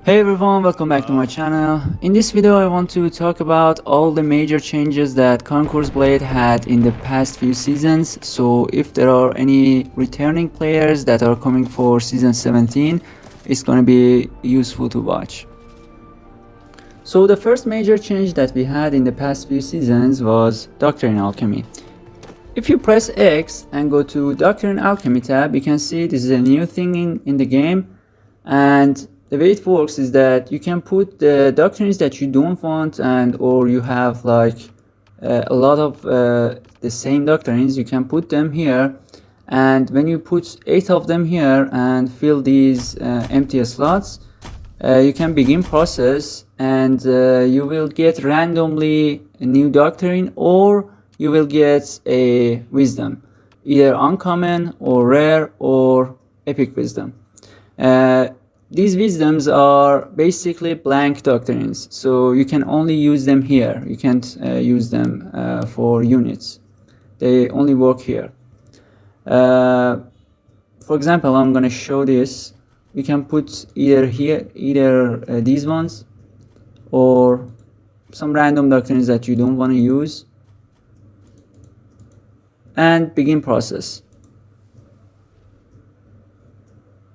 Hey everyone, welcome back to my channel. In this video I want to talk about all the major changes that Concourse Blade had in the past few seasons. So if there are any returning players that are coming for season 17, it's gonna be useful to watch. So the first major change that we had in the past few seasons was Doctrine Alchemy. If you press X and go to Doctrine Alchemy tab, you can see this is a new thing in the game, and the way it works is that you can put the doctrines that you don't want, and or you have like a lot of the same doctrines, you can put them here, and when you put 8 of them here and fill these empty slots, you can begin process, and you will get randomly a new doctrine, or you will get a wisdom, either uncommon or rare or epic wisdom. These wisdoms are basically blank doctrines, so you can only use them here. You can't use them for units. They only work here. For example, I'm going to show this. You can put either here, either these ones, or some random doctrines that you don't want to use, and begin process.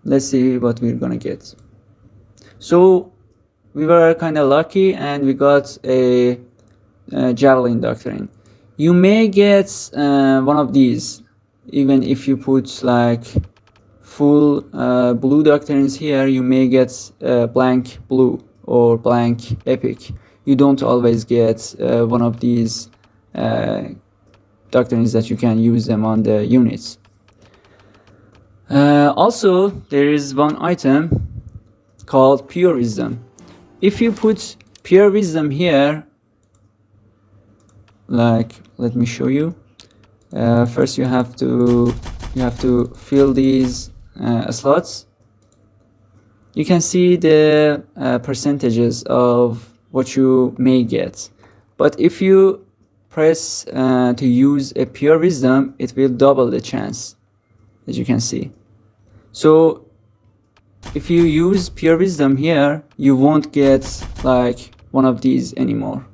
Let's see what we're gonna get. So we were kind of lucky and we got a javelin doctrine. You may get one of these even if you put like full blue doctrines here. You may get blank blue or blank epic. You don't always get one of these doctrines that you can use them on the units. Also, there is one item called Pure Wisdom. If you put Pure Wisdom here, like, let me show you. First, you have to fill these slots. You can see the percentages of what you may get. But if you press to use a Pure Wisdom, it will double the chance, as you can see. So if you use Pure Wisdom here, you won't get like one of these anymore,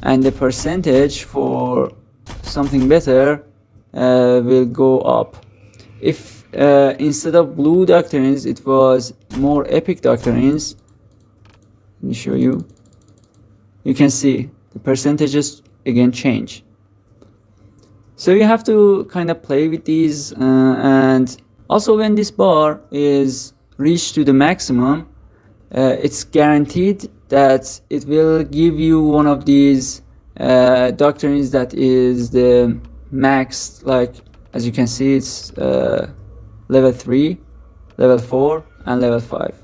and the percentage for something better will go up. If instead of blue doctrines it was more epic doctrines, let me show you. You can see the percentages again change. So you have to kind of play with these, and also when this bar is reached to the maximum, it's guaranteed that it will give you one of these doctrines that is the max. Like, as you can see, it's level 3, level 4 and level 5.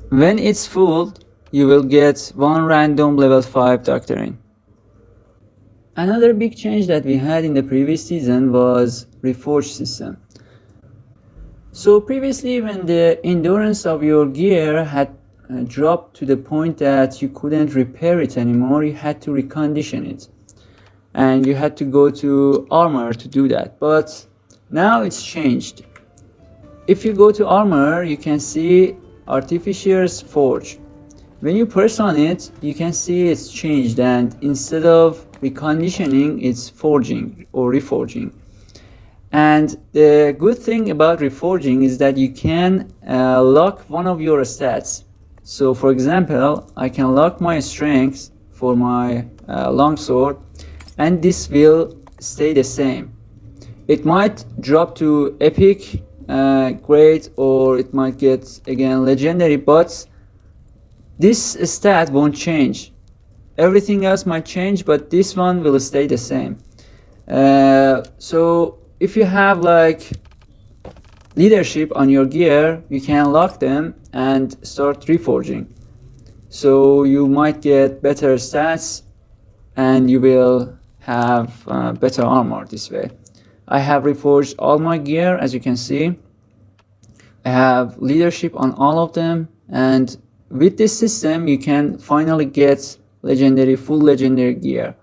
When it's full, you will get one random level 5 doctrine. Another big change that we had in the previous season was Reforge system. So previously, when the endurance of your gear had dropped to the point that you couldn't repair it anymore, you had to recondition it, and you had to go to armor to do that. But now it's changed. If you go to armor, you can see Artificer's Forge. When you press on it, you can see it's changed, and instead of reconditioning, it's forging or reforging. And the good thing about reforging is that you can lock one of your stats. So for example, I can lock my strength for my longsword, and this will stay the same. It might drop to epic, great, or it might get again legendary, but this stat won't change. Everything else might change, but this one will stay the same. So if you have like leadership on your gear, you can lock them and start reforging. So you might get better stats and you will have better armor this way. I have reforged all my gear, as you can see. I have leadership on all of them, and with this system you can finally get legendary, full legendary gear.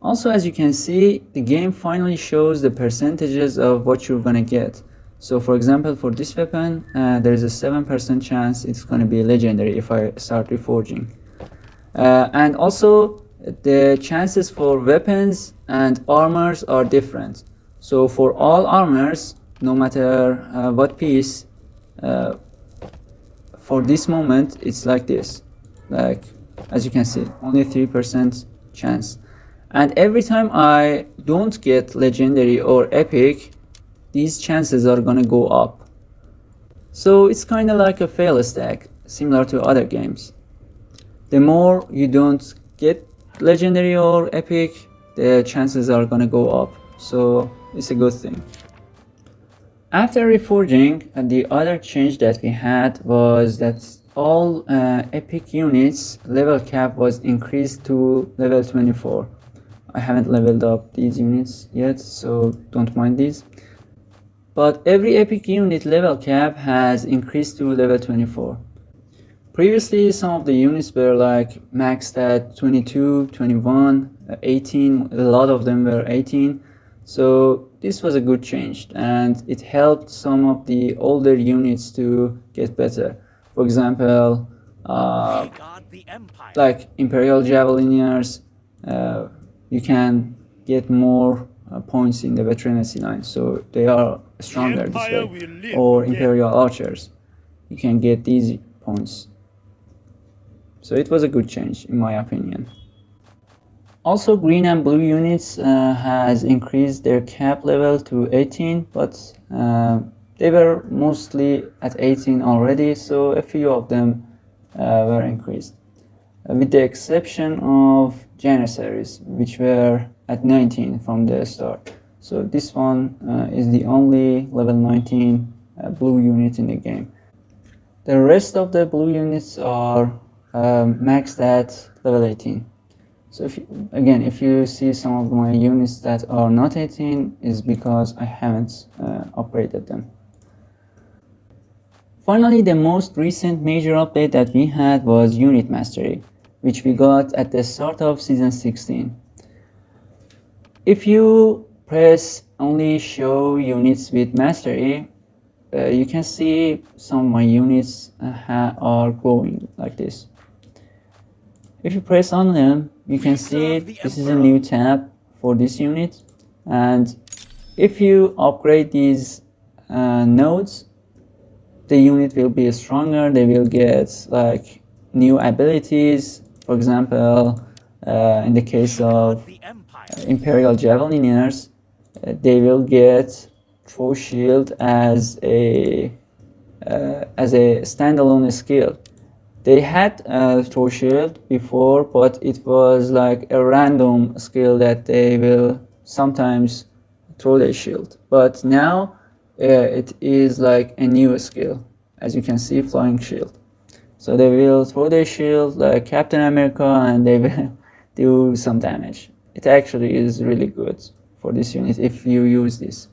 Also, as you can see, the game finally shows the percentages of what you're gonna get. So for example, for this weapon, there is a 7% chance it's going to be legendary if I start reforging. And also the chances for weapons and armors are different. So for all armors, no matter what piece, for this moment it's like this, like as you can see, only 3% chance. And every time I don't get legendary or epic, these chances are gonna go up. So it's kind of like a fail stack, similar to other games. The more you don't get legendary or epic, the chances are gonna go up. So it's a good thing. After reforging, the other change that we had was that all epic units level cap was increased to level 24. I haven't leveled up these units yet, so don't mind these. But every epic unit level cap has increased to level 24. Previously, some of the units were like maxed at 22, 21, 18, a lot of them were 18. So this was a good change, and it helped some of the older units to get better. For example, like Imperial Javelineers, you can get more points in the veterancy line, so they are stronger this way. Or Imperial Archers, you can get these points. So it was a good change in my opinion. Also, green and blue units has increased their cap level to 18, but they were mostly at 18 already, so a few of them were increased. With the exception of Janissaries, which were at 19 from the start. So this one is the only level 19 blue unit in the game. The rest of the blue units are maxed at level 18. So if you see some of my units that are not 18, is because I haven't upgraded them. Finally, the most recent major update that we had was Unit Mastery, which we got at the start of Season 16. If you press only show units with Mastery, you can see some of my units are glowing like this. If you press on them, you can see this is a new tab for this unit, and if you upgrade these nodes, the unit will be stronger. They will get like new abilities. For example, in the case of Imperial Javelineers, they will get Throw Shield as a standalone skill. They had Throw Shield before, but it was like a random skill that they will sometimes throw their shield. But now it is like a new skill, as you can see, Flying Shield. So they will throw their shield like Captain America, and they will do some damage. It actually is really good for this unit if you use this.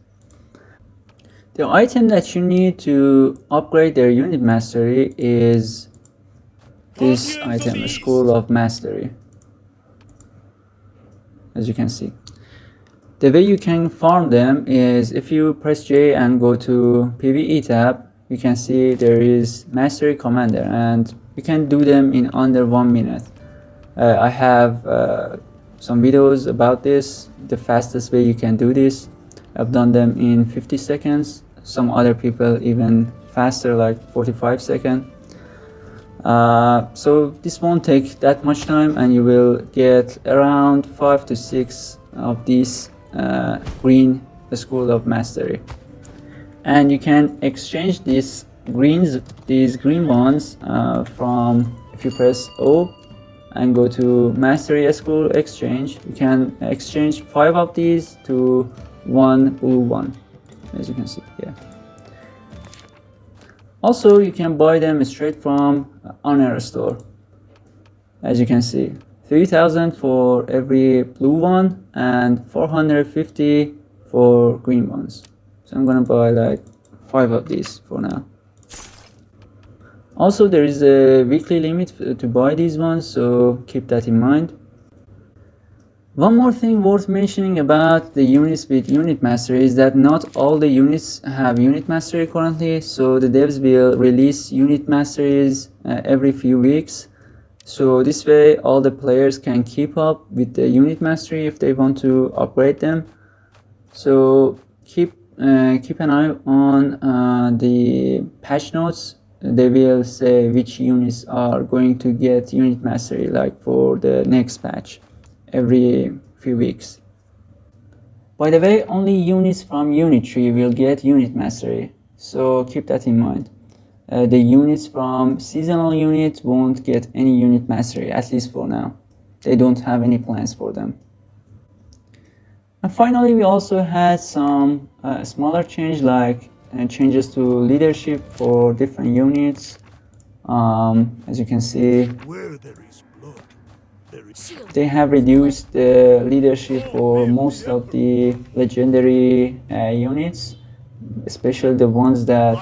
The item that you need to upgrade their unit mastery is this item, School of Mastery, as you can see. The way you can farm them is if you press J and go to PvE tab, you can see there is Mastery Commander, and you can do them in under 1 minute. I have some videos about this, the fastest way you can do this. I've done them in 50 seconds, some other people even faster, like 45 seconds. So this won't take that much time, and you will get around 5 to 6 of these green School of Mastery, and you can exchange these green ones from, if you press O and go to Mastery School Exchange, you can exchange 5 of these to 1 blue one, as you can see here. Also, you can buy them straight from Honor Store. As you can see, 3,000 for every blue one and 450 for green ones. So I'm gonna buy like 5 of these for now. Also, there is a weekly limit to buy these ones, so keep that in mind. One more thing worth mentioning about the units with unit mastery is that not all the units have unit mastery currently, so the devs will release unit masteries every few weeks. So this way all the players can keep up with the unit mastery if they want to upgrade them. So keep an eye on the patch notes. They will say which units are going to get unit mastery, like for the next patch every few weeks. By the way, only units from unit tree will get unit mastery, so keep that in mind. The units from seasonal unit won't get any unit mastery, at least for now. They don't have any plans for them. And finally, we also had some smaller change, like changes to leadership for different units. As you can see, Where there is blood, there is they have reduced the leadership for most of the legendary units, especially the ones that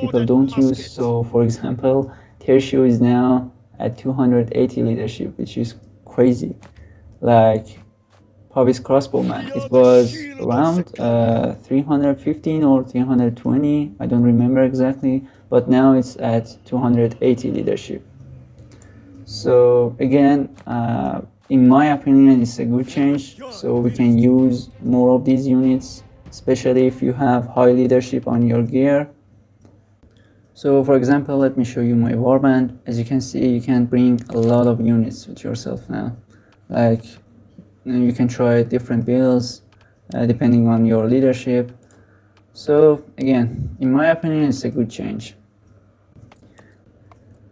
people don't use. So for example, Tertio is now at 280 leadership, which is crazy. Like Pavis Crossbowman, it was around 315 or 320, I don't remember exactly, but now it's at 280 leadership. So again, in my opinion, it's a good change, so we can use more of these units, especially if you have high leadership on your gear. So for example, let me show you my warband. As you can see, you can bring a lot of units with yourself now. Like, you can try different builds depending on your leadership. So again, in my opinion, it's a good change.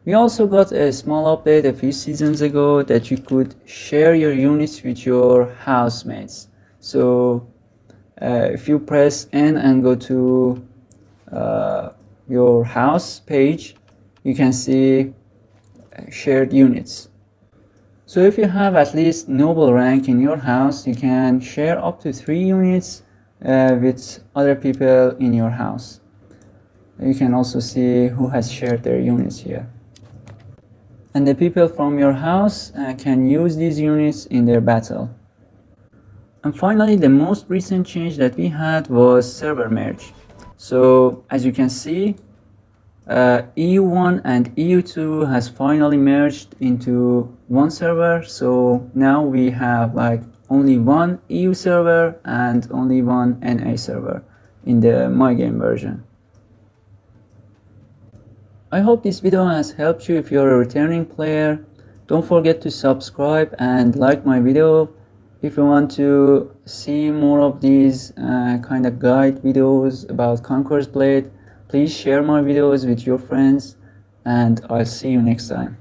We also got a small update a few seasons ago that you could share your units with your housemates. So if you press N and go to your house page, you can see shared units. So if you have at least noble rank in your house, you can share up to 3 units with other people in your house. You can also see who has shared their units here. And the people from your house can use these units in their battle. And finally, the most recent change that we had was server merge. So as you can see, EU1 and EU2 has finally merged into one server. So now we have like only one EU server and only one NA server in the My Game version. I hope this video has helped you if you're a returning player. Don't forget to subscribe and like my video. If you want to see more of these kind of guide videos about Conqueror's Blade, please share my videos with your friends, and I'll see you next time.